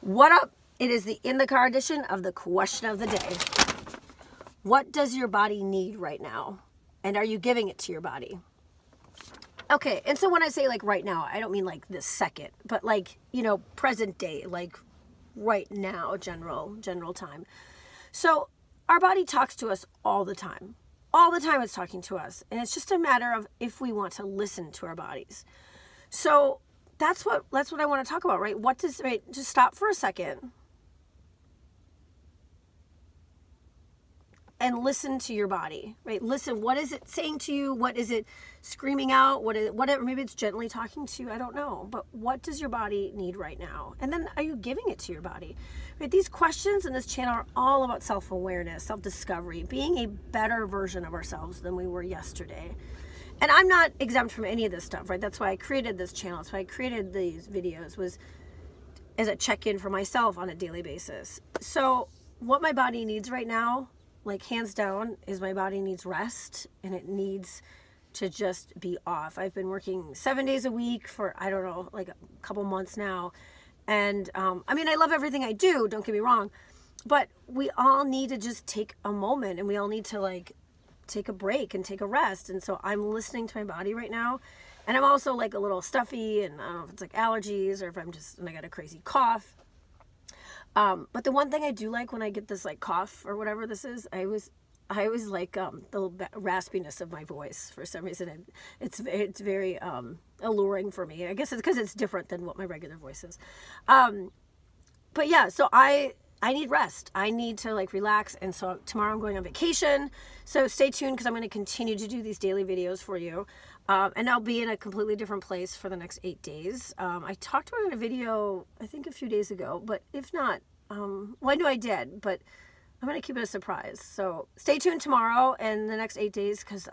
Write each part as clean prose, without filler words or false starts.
What up? It is the In the Car edition of the question of the day. What does your body need right now? And are you giving it to your body? Okay, and so when I say like right now, I don't mean like this second, but like, you know, present day, like right now, general time. So our body talks to us all the time. All the time it's talking to us. And it's just a matter of if we want to listen to our bodies. So that's what I want to talk about, right? Just stop for a second and listen to your body, right? Listen, what is it saying to you? What is it screaming out? Whatever, maybe it's gently talking to you. I don't know. But what does your body need right now? And then are you giving it to your body? Right? These questions in this channel are all about self-awareness, self-discovery, being a better version of ourselves than we were yesterday. And I'm not exempt from any of this stuff, right? That's why I created this channel. That's why I created these videos, was as a check-in for myself on a daily basis. So what my body needs right now, like hands down, is my body needs rest, and it needs to just be off. I've been working 7 days a week for, I don't know, like a couple months now. And I mean, I love everything I do, don't get me wrong, but we all need to just take a moment, and we all need to like take a break and take a rest. And so I'm listening to my body right now, and I'm also like a little stuffy, and I don't know if it's like allergies or if and I got a crazy cough. But the one thing I do like when I get this like cough or whatever this is, I always like the raspiness of my voice. For some reason, it's very alluring for me. I guess it's because it's different than what my regular voice is. But yeah, so I need rest. I need to like relax. And so tomorrow I'm going on vacation. So stay tuned, because I'm going to continue to do these daily videos for you. And I'll be in a completely different place for the next 8 days. I talked about it in a video, I think a few days ago, but if not, well, I knew I did, but I'm going to keep it a surprise. So stay tuned tomorrow and the next 8 days, because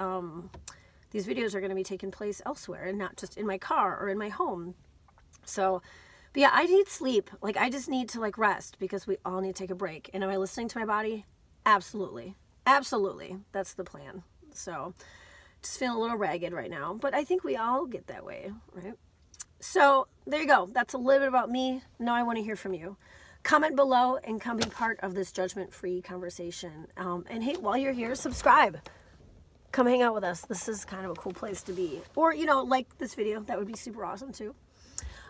these videos are going to be taking place elsewhere and not just in my car or in my home. So, but yeah, I need sleep. Like, I just need to like rest, because we all need to take a break. And am I listening to my body? Absolutely. Absolutely. That's the plan. So just feeling a little ragged right now, but I think we all get that way, right? So there you go. That's a little bit about me. Now I want to hear from you. Comment below and come be part of this judgment-free conversation. And hey, while you're here, subscribe. Come hang out with us. This is kind of a cool place to be. Or, you know, like this video. That would be super awesome too.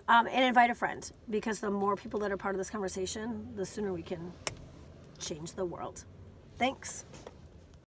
And invite a friend, because the more people that are part of this conversation, the sooner we can change the world. Thanks.